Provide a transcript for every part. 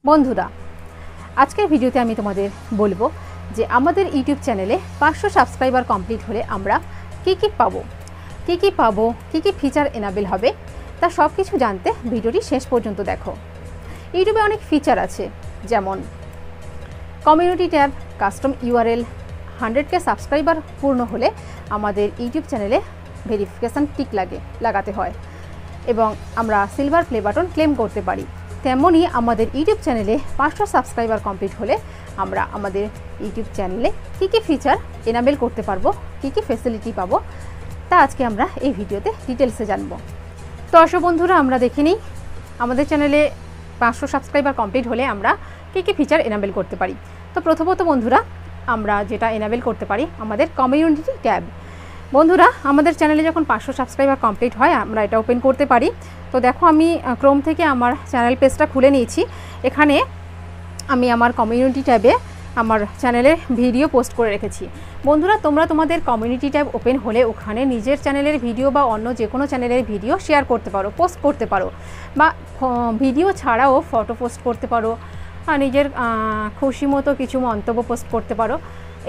বন্ধুরা আজকের ভিডিওতে আমি তোমাদের বলবো যে আমাদের ইউটিউব চ্যানেলে 500 সাবস্ক্রাইবার কমপ্লিট হলে আমরা কি পাবো, কি ফিচার এনাবেল হবে তা সব কিছু জানতে ভিডিওটি শেষ পর্যন্ত দেখো। ইউটিউবে অনেক ফিচার আছে, যেমন community tab, custom URL. 100K subscriber পূর্ণ হলে আমাদের ইউটিউব চ্যানেলে ভেরিফিকেশান টিক লাগাতে হয় এবং আমরা সিলভার প্লে বাটন ক্লেম করতে পারি। তেমনই আমাদের ইউটিউব চ্যানেলে 500 সাবস্ক্রাইবার কমপ্লিট হলে আমরা আমাদের ইউটিউব চ্যানেলে কি ফিচার এনাবেল করতে পারবো, কি ফ্যাসিলিটি পাবো তা আজকে আমরা এই ভিডিওতে ডিটেলসে জানবো। তো আসো বন্ধুরা আমরা দেখে নিই আমাদের চ্যানেলে 500 সাবস্ক্রাইবার কমপ্লিট হলে আমরা কি ফিচার এনাবেল করতে পারি। তো প্রথমত বন্ধুরা আমরা যেটা এনাবেল করতে পারি আমাদের কমিউনিটি ট্যাব। বন্ধুরা আমাদের চ্যানেলে যখন 500 সাবস্ক্রাইবার কমপ্লিট হয় আমরা এটা ওপেন করতে পারি। তো দেখো আমি ক্রোম থেকে আমার চ্যানেল পেজটা খুলে নিয়েছি। এখানে আমি আমার কমিউনিটি ট্যাবে আমার চ্যানেলের ভিডিও পোস্ট করে রেখেছি। বন্ধুরা তোমরা তোমাদের কমিউনিটি ট্যাব ওপেন হলে ওখানে নিজের চ্যানেলের ভিডিও বা অন্য যে কোনো চ্যানেলের ভিডিও শেয়ার করতে পারো, পোস্ট করতে পারো, বা ভিডিও ছাড়াও ফটো পোস্ট করতে পারো, নিজের খুশি মতো কিছু মন্তব্য পোস্ট করতে পারো,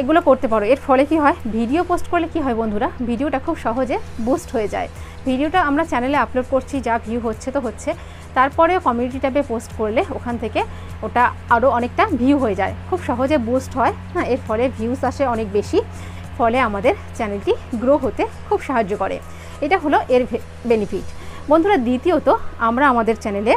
এগুলো করতে পারো। এর ফলে কি হয়, ভিডিও পোস্ট করলে কি হয় বন্ধুরা, ভিডিওটা খুব সহজে বুস্ট হয়ে যায়। ভিডিওটা আমরা চ্যানেলে আপলোড করছি, যা ভিউ হচ্ছে তো হচ্ছে, তারপরেও কমিউনিটি ট্যাবে পোস্ট করলে ওখান থেকে ওটা আরও অনেকটা ভিউ হয়ে যায়, খুব সহজে বুস্ট হয়। এর ফলে ভিউস আসে অনেক বেশি, ফলে আমাদের চ্যানেলটি গ্রো হতে খুব সাহায্য করে। এটা হলো এর বেনিফিট। বন্ধুরা দ্বিতীয়ত আমরা আমাদের চ্যানেলে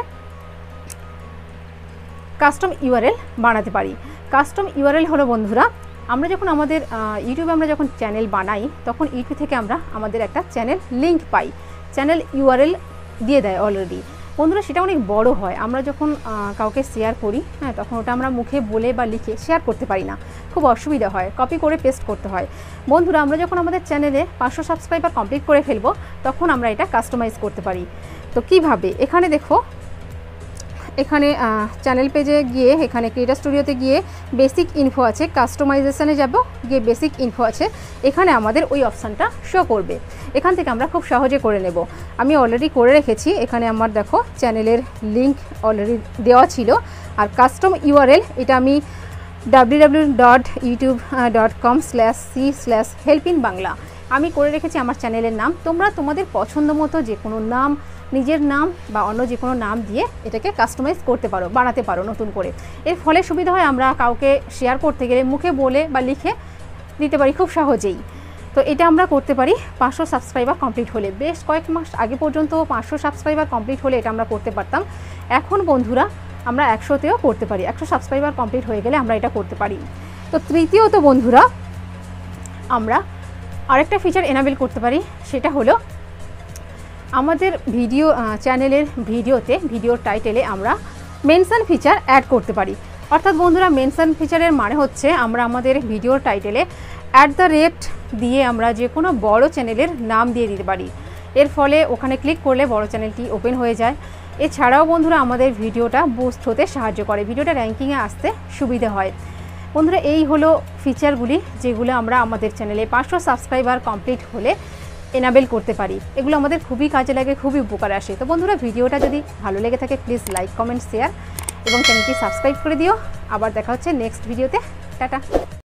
কাস্টম ইউআরএল বানাতে পারি। কাস্টম ইউআরএল হলো বন্ধুরা আমরা যখন আমাদের ইউটিউবে আমরা যখন চ্যানেল বানাই তখন ইউটিউব থেকে আমরা আমাদের একটা চ্যানেল লিঙ্ক পাই, চ্যানেল ইউআরএল দিয়ে দেয় অলরেডি। বন্ধুরা সেটা অনেক বড় হয়, আমরা যখন কাউকে শেয়ার করি তখন ওটা আমরা মুখে বলে বা লিখে শেয়ার করতে পারি না, খুব অসুবিধা হয়, কপি করে পেস্ট করতে হয়। বন্ধুরা আমরা যখন আমাদের চ্যানেলে 500 সাবস্ক্রাইবার কমপ্লিট করে ফেলবো তখন আমরা এটা কাস্টমাইজ করতে পারি। তো কিভাবে, এখানে দেখো, এখানে চ্যানেল পেজে গিয়ে এখানে ক্রিয়েটর স্টুডিওতে গিয়ে বেসিক ইনফো আছে, কাস্টমাইজেশনে যাব, গিয়ে বেসিক ইনফো আছে, এখানে আমাদের ওই অপশানটা শো করবে। এখান থেকে আমরা খুব সহজে করে নেব। আমি অলরেডি করে রেখেছি, এখানে আমার দেখো চ্যানেলের লিঙ্ক অলরেডি দেওয়া ছিল। আর কাস্টম ইউআরএল এটা আমি www.youtube.com/c/helpinbangla আমি করে রেখেছি আমার চ্যানেলের নাম। তোমরা তোমাদের পছন্দ মতো যে কোনো নাম, নিজের নাম বা অন্য যে কোনো নাম দিয়ে এটাকে কাস্টমাইজ করতে পারো, বানাতে পারো নতুন করে। এর ফলে সুবিধা হয় আমরা কাউকে শেয়ার করতে গেলে মুখে বলে বা লিখে দিতে পারি খুব সহজেই। তো এটা আমরা করতে পারি 500 সাবস্ক্রাইবার কমপ্লিট হলে। বেশ কয়েক মাস আগে পর্যন্ত 500 সাবস্ক্রাইবার কমপ্লিট হলে এটা আমরা করতে পারতাম। এখন বন্ধুরা আমরা 100তেও করতে পারি, 100 সাবস্ক্রাইবার কমপ্লিট হয়ে গেলে আমরা এটা করতে পারি। তো তৃতীয়ত বন্ধুরা আমরা আরেকটা ফিচার এনাবেল করতে পারি, সেটা হলো আমাদের ভিডিও চ্যানেলের ভিডিওতে, ভিডিওর টাইটেলে আমরা মেনশন ফিচার অ্যাড করতে পারি। অর্থাৎ বন্ধুরা মেনশন ফিচারের মানে হচ্ছে আমরা আমাদের ভিডিওর টাইটেলে @ দিয়ে আমরা যে কোনো বড় চ্যানেলের নাম দিয়ে দিতে পারি। এর ফলে ওখানে ক্লিক করলে বড় চ্যানেলটি ওপেন হয়ে যায়। এছাড়াও বন্ধুরা আমাদের ভিডিওটা বুস্ট হতে সাহায্য করে, ভিডিওটা র্যাঙ্কিংয়ে আসতে সুবিধা হয়। বন্ধুরা এই হলো ফিচারগুলি যেগুলো আমরা আমাদের চ্যানেলে 500 সাবস্ক্রাইবার কমপ্লিট হলে এনাবেল করতে পারি। এগুলো আমাদের খুবই কাজে লাগে, খুবই উপকার আসে। তো বন্ধুরা ভিডিওটা যদি ভালো লেগে থাকে প্লিজ লাইক, কমেন্ট, শেয়ার এবং চ্যানেলটি সাবস্ক্রাইব করে দিও। আবার দেখা হচ্ছে নেক্সট ভিডিওতে। টাটা।